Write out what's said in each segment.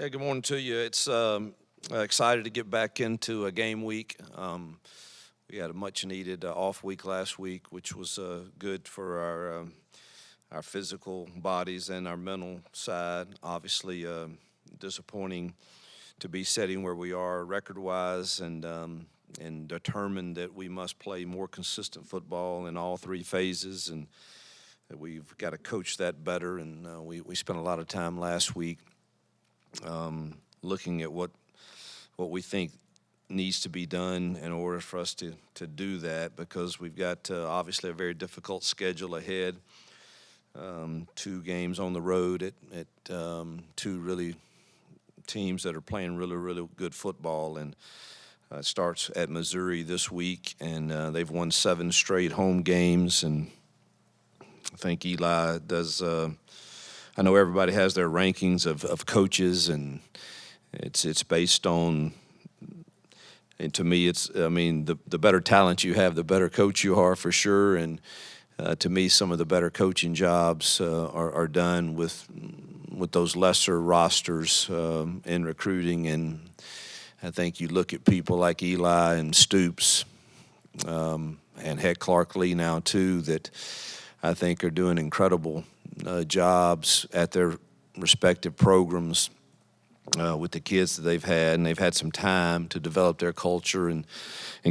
Yeah, good morning to you. It's excited to get back into a game week. We had a much-needed off week last week, which was good for our physical bodies and our mental side. Obviously, disappointing to be sitting where we are record-wise, and determined that we must play more consistent football in all three phases, and that we've got to coach that better. And we spent a lot of time last week looking at what we think needs to be done in order for us to do that, because we've got obviously a very difficult schedule ahead. Two games on the road at two really teams that are playing really, really good football, and it starts at Missouri this week, and they've won 7 straight home games, and I think Eli does. I know everybody has their rankings of coaches, and it's based on. And to me, the better talent you have, the better coach you are for sure. And to me, some of the better coaching jobs are done with those lesser rosters in recruiting. And I think you look at people like Eli and Stoops, and heck, Clark Lee now too, that I think are doing incredible jobs at their respective programs with the kids that they've had, and they've had some time to develop their culture and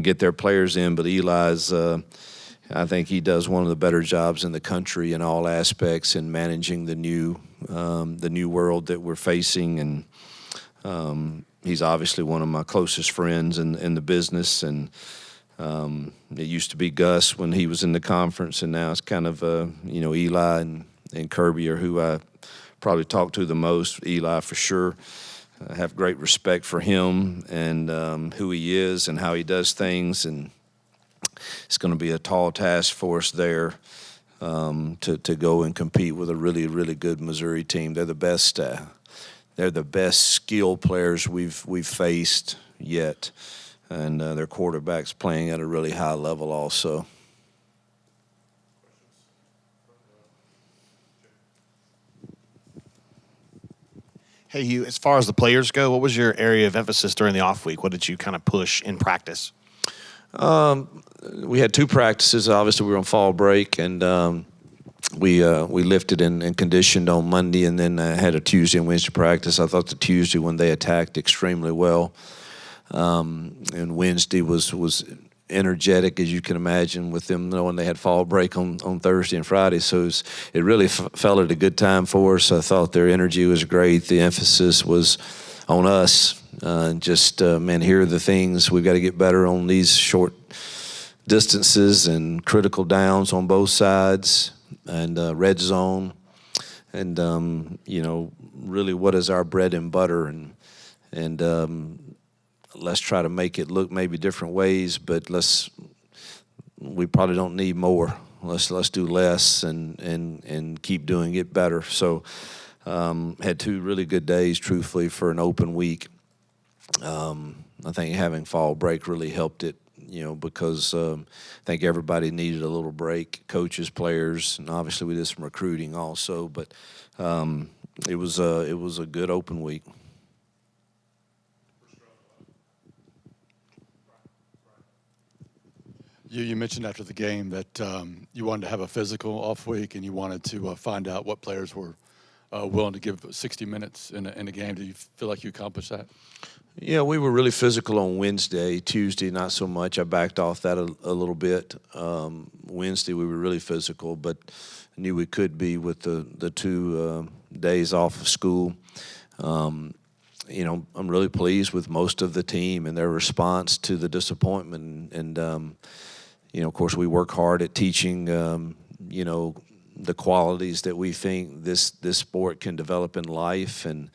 get their players in. But Eli's, I think he does one of the better jobs in the country in all aspects in managing the new world that we're facing. And he's obviously one of my closest friends in the business. And it used to be Gus when he was in the conference, and now it's kind of Eli and Kirby are who I probably talk to the most. Eli for sure. I have great respect for him and who he is and how he does things, and it's going to be a tall task for us there to go and compete with a really, really good Missouri team. They're the best. They're the best skill players we've faced yet, and their quarterback's playing at a really high level also. Hey, Hugh, as far as the players go, what was your area of emphasis during the off week? What did you kind of push in practice? We had 2 practices. Obviously, we were on fall break, and we lifted and conditioned on Monday, and then had a Tuesday and Wednesday practice. I thought the Tuesday one they attacked extremely well, and Wednesday was energetic, as you can imagine, with them knowing they had fall break on Thursday and Friday. So it really fell at a good time for us. I thought their energy was great. The emphasis was on us. Here are the things we've got to get better on these short distances and critical downs on both sides, and red zone, and really what is our bread and butter, and let's try to make it look maybe different ways, but we probably don't need more. Let's do less and keep doing it better. So had 2 really good days, truthfully, for an open week. I think having fall break really helped it, because I think everybody needed a little break, coaches, players, and obviously we did some recruiting also. But it was a good open week. You mentioned after the game that you wanted to have a physical off week, and you wanted to find out what players were willing to give 60 minutes in a game. Do you feel like you accomplished that? Yeah, we were really physical on Wednesday. Tuesday, not so much. I backed off that a little bit. Wednesday, we were really physical, but knew we could be with the 2 days off of school. I'm really pleased with most of the team and their response to the disappointment. And of course, we work hard at teaching, the qualities that we think this sport can develop in life. And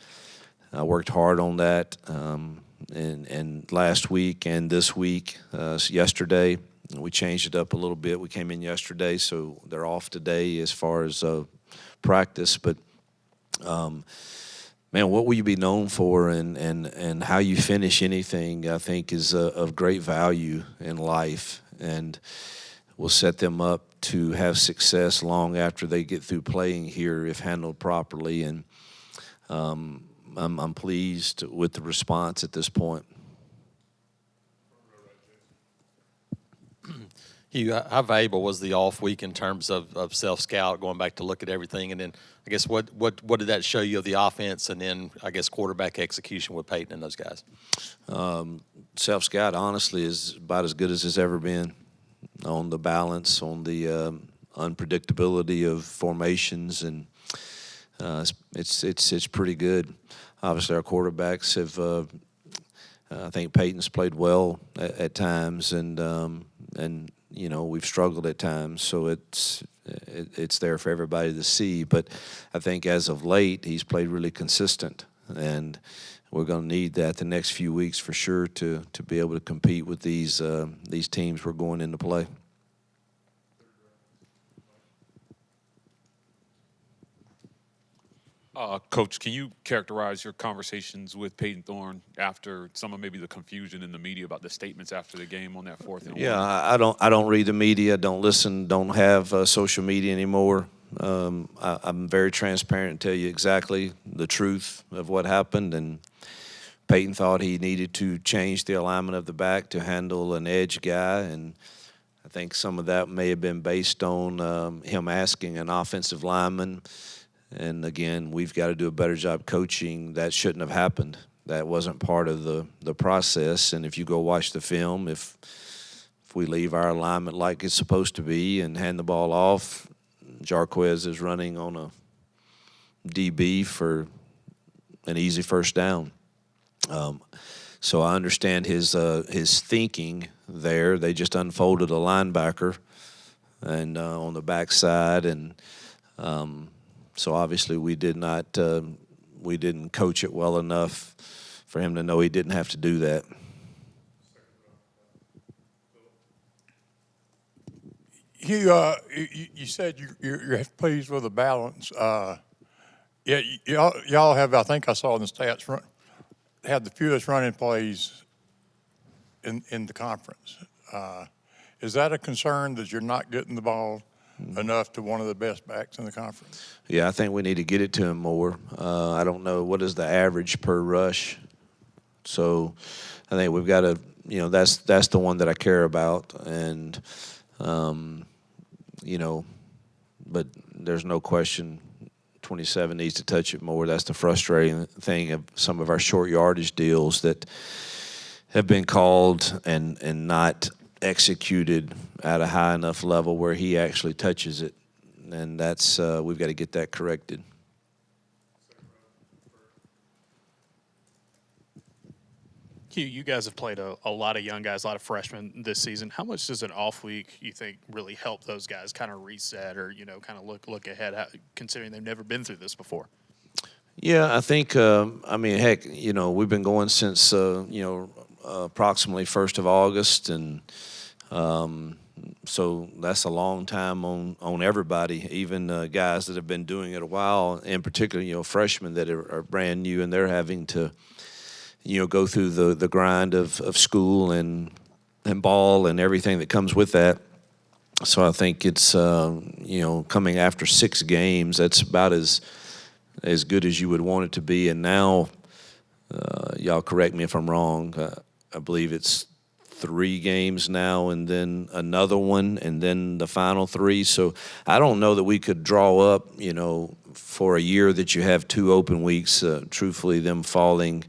I worked hard on that. And last week and this week, yesterday, we changed it up a little bit. We came in yesterday, so they're off today as far as practice. But man, what will you be known for, and how you finish anything, I think, is of great value in life, and will set them up to have success long after they get through playing here if handled properly. And I'm pleased with the response at this point. Hugh, how valuable was the off week in terms of self-scout, going back to look at everything? And then I guess what did that show you of the offense, and then I guess quarterback execution with Peyton and those guys? Self-scout, honestly, is about as good as it's ever been on the balance, on the unpredictability of formations, and it's pretty good. Obviously, our quarterbacks have. I think Peyton's played well at times, and we've struggled at times. So it's there for everybody to see. But I think as of late, he's played really consistent, and we're going to need that the next few weeks for sure to be able to compete with these teams we're going into play. Coach, can you characterize your conversations with Peyton Thorne after some of maybe the confusion in the media about the statements after the game on that 4th and 1? Yeah, I don't read the media, don't listen, don't have social media anymore. I'm very transparent and tell you exactly the truth of what happened. And Peyton thought he needed to change the alignment of the back to handle an edge guy, and I think some of that may have been based on him asking an offensive lineman. And again, we've got to do a better job coaching. That shouldn't have happened. That wasn't part of the process. And if you go watch the film, if we leave our alignment like it's supposed to be and hand the ball off, Jarquez is running on a DB for an easy first down. So I understand his thinking there. They just unfolded a linebacker and on the backside, and so obviously we didn't coach it well enough for him to know he didn't have to do that. Hugh, you said you're pleased with the balance. Yeah, y'all have, I think I saw in the stats, had the fewest running plays in the conference. Is that a concern that you're not getting the ball enough to one of the best backs in the conference? Yeah, I think we need to get it to him more. I don't know what is the average per rush. So I think we've got to, that's the one that I care about. And, but there's no question 27 needs to touch it more. That's the frustrating thing of some of our short yardage deals that have been called and not executed at a high enough level where he actually touches it. And that's we've got to get that corrected. Hugh, you guys have played a lot of young guys, a lot of freshmen this season. How much does an off week, you think, really help those guys kind of reset or, kind of look ahead, considering they've never been through this before? Yeah, I think, heck, we've been going since, approximately 1st of August, and so that's a long time on everybody, even guys that have been doing it a while, in particular, freshmen that are brand new, and they're having to, go through the grind of school and ball and everything that comes with that. So I think it's, coming after 6 games, that's about as good as you would want it to be. And now, y'all correct me if I'm wrong, I believe it's 3 games now and then another one and then the final 3. So I don't know that we could draw up, for a year that you have 2 open weeks, truthfully, them falling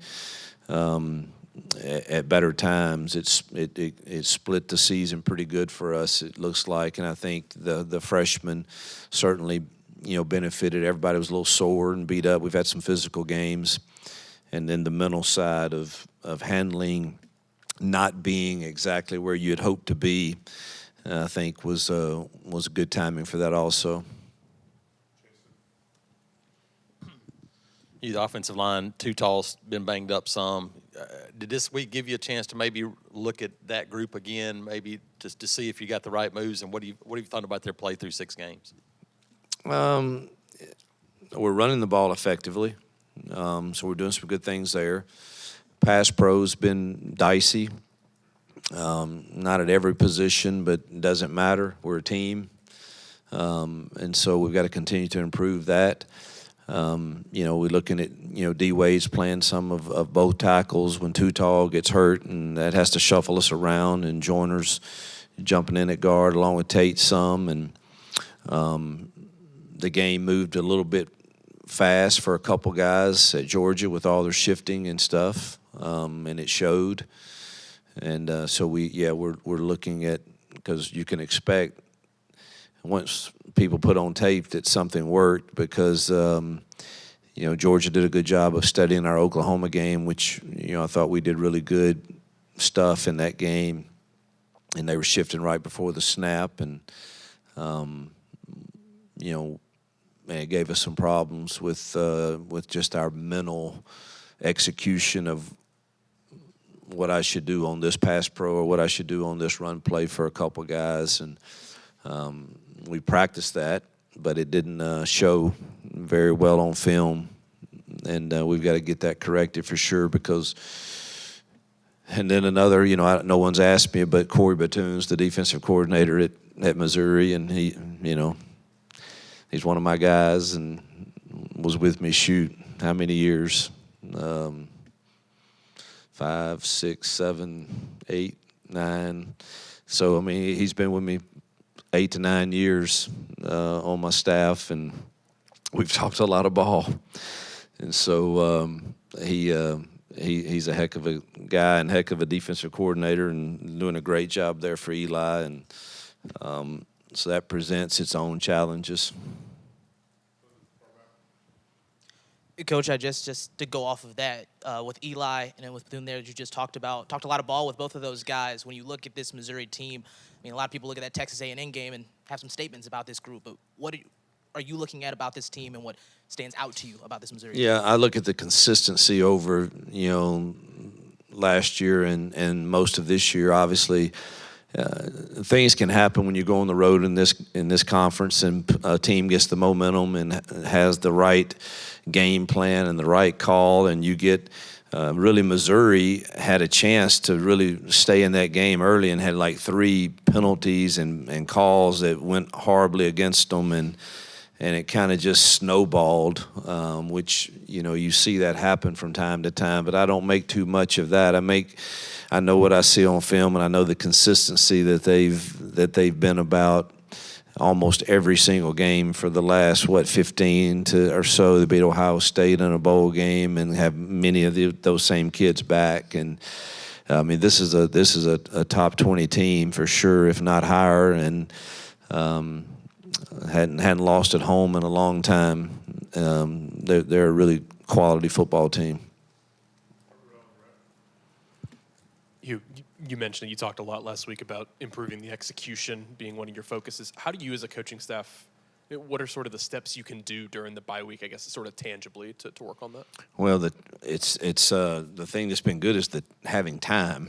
at better times. It split the season pretty good for us, it looks like. And I think the freshmen certainly, benefited. Everybody was a little sore and beat up. We've had some physical games. And then the mental side of handling not being exactly where you had hoped to be, I think was good timing for that also. The offensive line, too tall, been banged up some. Did this week give you a chance to maybe look at that group again, maybe just to see if you got the right moves, and what have you thought about their play through 6 games? We're running the ball effectively, so we're doing some good things there. Pass pro's been dicey, not at every position, but it doesn't matter. We're a team, and so we've got to continue to improve that. We're looking at, D. Wade's playing some of both tackles when Too Tall gets hurt, and that has to shuffle us around, and Joyner's jumping in at guard along with Tate some, and the game moved a little bit fast for a couple guys at Georgia with all their shifting and stuff, and it showed. And so we're looking at, because you can expect once people put on tape that something worked, because Georgia did a good job of studying our Oklahoma game, which I thought we did really good stuff in that game, and they were shifting right before the snap, and it gave us some problems with just our mental execution of what I should do on this pass pro or what I should do on this run play for a couple guys, and we practiced that, but it didn't show very well on film, and we've got to get that corrected for sure. And then another, no one's asked me, but Corey Batoon's the defensive coordinator at Missouri, and he's one of my guys and was with me, how many years? 5, 6, 7, 8, 9. So, he's been with me 8 to 9 years on my staff, and we've talked a lot of ball. And so he's a heck of a guy and heck of a defensive coordinator, and doing a great job there for Eli. And so that presents its own challenges. Coach, I just to go off of that, with Eli and then with Bethune there, that you just talked a lot of ball with both of those guys. When you look at this Missouri team, a lot of people look at that Texas A&M game and have some statements about this group, but what are you looking at about this team, and what stands out to you about this Missouri team? Yeah, I look at the consistency over, last year and most of this year. Obviously, things can happen when you go on the road in this conference, and a team gets the momentum and has the right game plan and the right call, and you get really Missouri had a chance to really stay in that game early and had like 3 penalties and calls that went horribly against them, and it kind of just snowballed, which you see that happen from time to time, but I don't make too much of that. I know what I see on film, and I know the consistency that they've been about almost every single game for the last 15 or so. They beat Ohio State in a bowl game and have many of those same kids back. And this is a top 20 team for sure, if not higher, and hadn't lost at home in a long time. They're a really quality football team. You mentioned, you talked a lot last week about improving the execution being one of your focuses. How do you as a coaching staff, what are sort of the steps you can do during the bye week, I guess, sort of tangibly to work on that? Well, the thing that's been good is having time.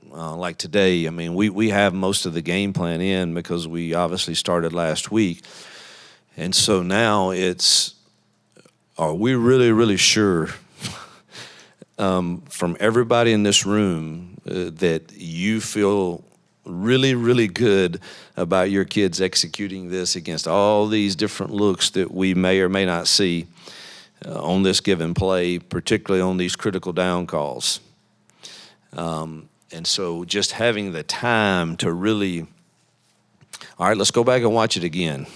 Like today, we have most of the game plan in because we obviously started last week. And so now are we really, really sure from everybody in this room that you feel really, really good about your kids executing this against all these different looks that we may or may not see on this given play, particularly on these critical down calls. And so just having the time to really, all right, let's go back and watch it again.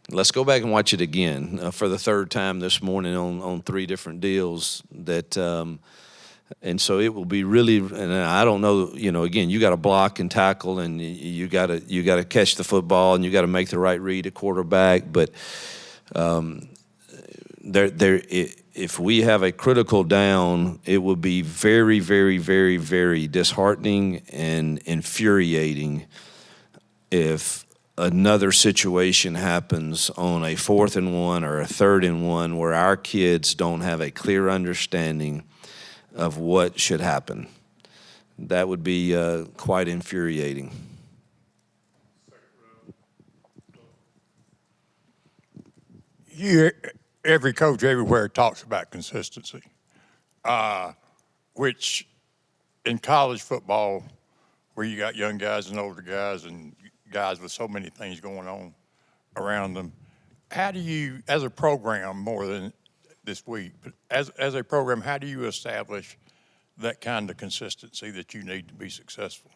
Let's go back and watch it again for the third time this morning on 3 different deals that and so it will be really, and I don't know, again, you got to block and tackle, and you got to catch the football, and you got to make the right read at quarterback. But if we have a critical down, it will be very, very, very, very disheartening and infuriating if another situation happens on a 4th and 1 or a 3rd and 1 where our kids don't have a clear understanding of what should happen. That would be quite infuriating. Every coach everywhere talks about consistency, which in college football, where you got young guys and older guys and guys with so many things going on around them, how do you, as a program, more than this week, but as a program, how do you establish that kind of consistency that you need to be successful?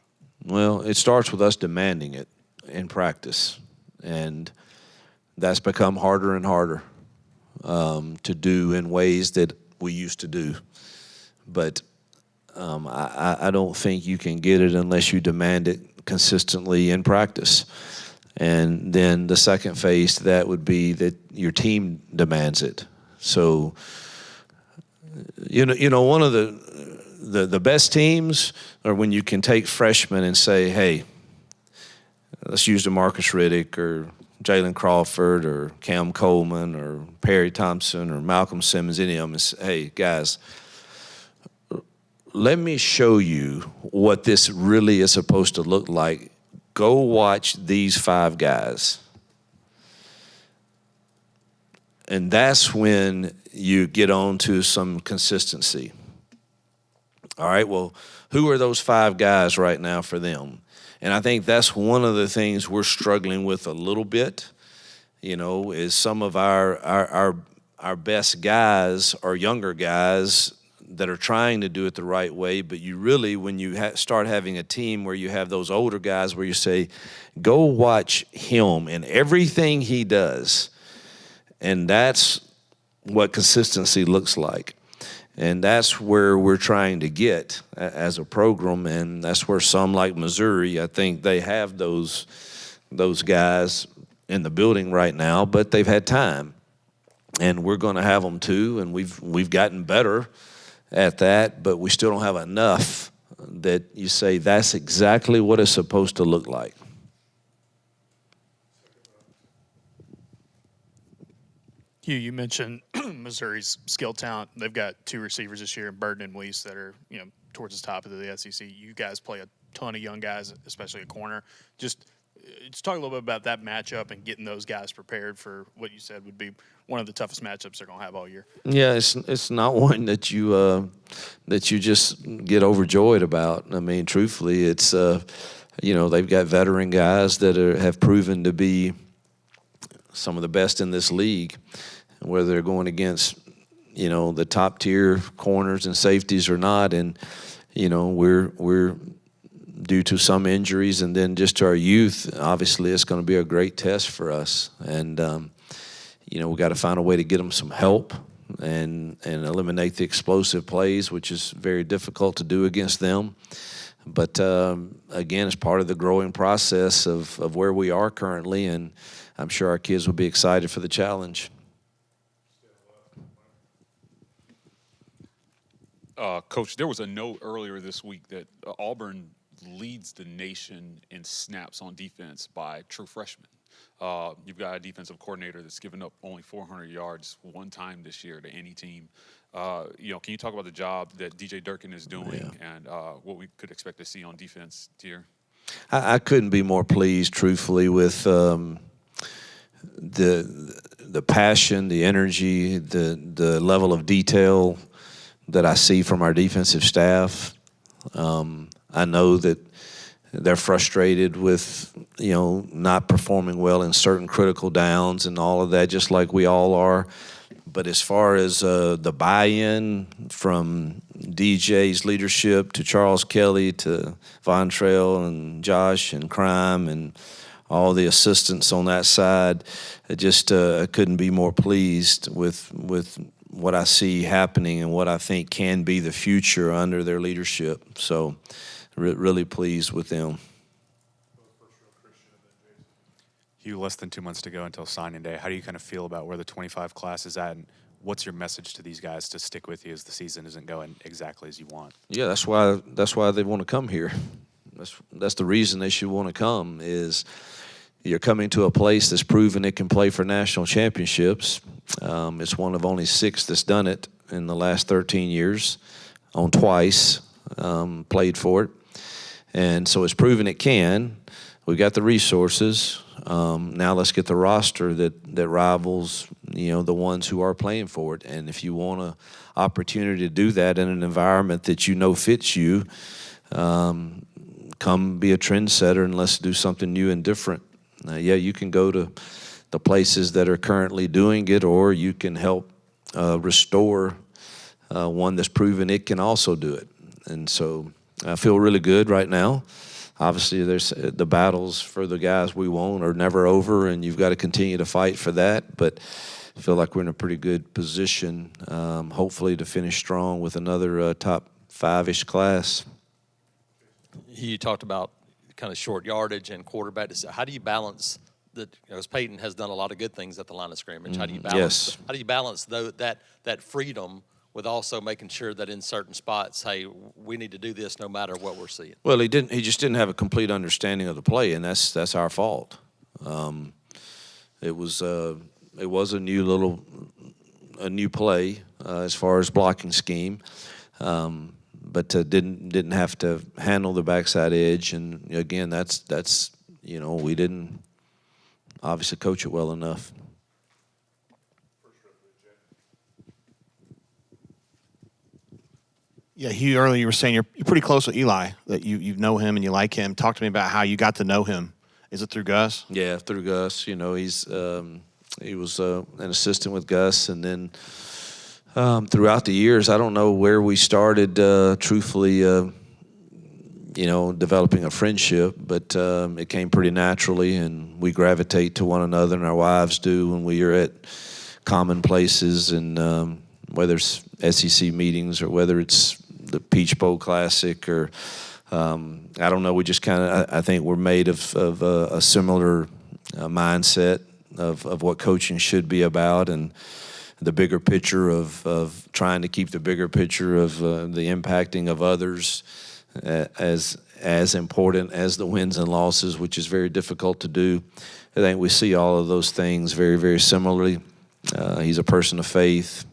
Well, it starts with us demanding it in practice, and that's become harder and harder to do in ways that we used to do. But I don't think you can get it unless you demand it consistently in practice. And then the second phase to that would be that your team demands it. So, you know, one of the best teams are when you can take freshmen and say, hey, let's use DeMarcus Riddick or Jalen Crawford or Cam Coleman or Perry Thompson or Malcolm Simmons, any of them, and say, hey, guys, let me show you what this really is supposed to look like. Go watch these 5 guys. And that's when you get on to some consistency. All right, well, who are those 5 guys right now for them? And I think that's one of the things we're struggling with a little bit, you know, is some of our best guys are younger guys that are trying to do it the right way. But you really, when you start having a team where you have those older guys where you say, go watch him and everything he does. And that's what consistency looks like. And that's where we're trying to get as a program, and that's where some like Missouri, I think they have those guys in the building right now, but they've had time. And we're going to have them too, and we've gotten better at that, but we still don't have enough that you say that's exactly what it's supposed to look like. Hugh, you mentioned Missouri's skill talent. They've got 2 receivers this year, Burden and Weiss, that are, you know, towards the top of the SEC. You guys play a ton of young guys, especially a corner. Just talk a little bit about that matchup and getting those guys prepared for what you said would be one of the toughest matchups they're going to have all year. Yeah, it's not one that you just get overjoyed about. I mean, truthfully, it's you know, they've got veteran guys that have proven to be some of the best in this league, whether they're going against, you know, the top tier corners and safeties or not. And, you know, we're due to some injuries and then just to our youth, obviously it's going to be a great test for us. And, you know, we got to find a way to get them some help and eliminate the explosive plays, which is very difficult to do against them. But, again, it's part of the growing process of where we are currently, and I'm sure our kids will be excited for the challenge. Coach, there was a note earlier this week that Auburn leads the nation in snaps on defense by true freshmen. You've got a defensive coordinator that's given up only 400 yards one time this year to any team. You know, can you talk about the job that DJ Durkin is doing and what we could expect to see on defense here? I couldn't be more pleased, truthfully, with the passion, the energy, the level of detail that I see from our defensive staff. I know that they're frustrated with, you know, not performing well in certain critical downs and all of that, just like we all are. But as far as the buy-in from DJ's leadership to Charles Kelly to Vontrell and Josh and Crime and all the assistants on that side, I just couldn't be more pleased with what I see happening and what I think can be the future under their leadership. So really pleased with them. Hugh, less than 2 months to go until signing day. How do you kind of feel about where the 25 class is at, and what's your message to these guys to stick with you as the season isn't going exactly as you want? Yeah, that's why they want to come here. That's the reason they should want to come, is you're coming to a place that's proven it can play for national championships. It's one of only 6 that's done it in the last 13 years, on twice, played for it. And so it's proven it can. We've got the resources. Now let's get the roster that rivals, you know, the ones who are playing for it. And if you want an opportunity to do that in an environment that you know fits you, come be a trendsetter and let's do something new and different. Yeah, you can go to the places that are currently doing it, or you can help restore one that's proven it can also do it. And so I feel really good right now. Obviously, there's the battles for the guys we want are never over, and you've got to continue to fight for that. But I feel like we're in a pretty good position, hopefully, to finish strong with another top 5-ish class. You talked about kind of short yardage and quarterback. How do you balance that? As Peyton has done a lot of good things at the line of scrimmage. How do you balance? Yes. How do you balance that freedom with also making sure that in certain spots, hey, we need to do this no matter what we're seeing? Well, he just didn't have a complete understanding of the play, and that's our fault. It was a new play as far as blocking scheme, but didn't have to handle the backside edge. And again, that's we didn't obviously coach it well enough. Yeah, Hugh, earlier you were saying you're pretty close with Eli, that you know him and you like him. Talk to me about how you got to know him. Is it through Gus? Yeah, through Gus. He was an assistant with Gus, and then throughout the years, I don't know where we started, truthfully, developing a friendship, but it came pretty naturally, and we gravitate to one another, and our wives do when we are at common places, and whether it's SEC meetings or whether it's the Peach Bowl Classic or I don't know. We just I think we're made of a similar mindset of what coaching should be about, and the bigger picture of trying to keep the bigger picture of the impacting of others as important as the wins and losses, which is very difficult to do. I think we see all of those things very, very similarly. He's a person of faith.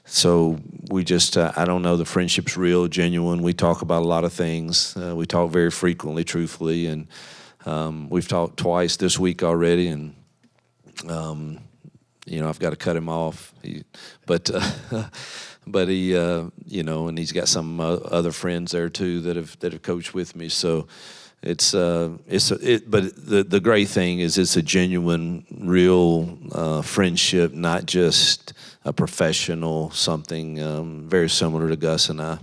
So we just, I don't know, the friendship's real, genuine. We talk about a lot of things. We talk very frequently, truthfully, and we've talked twice this week already, and, I've got to cut him off. But he, and he's got some other friends there too that have coached with me. So but the great thing is it's a genuine, real friendship, not just a professional something, very similar to Gus and I.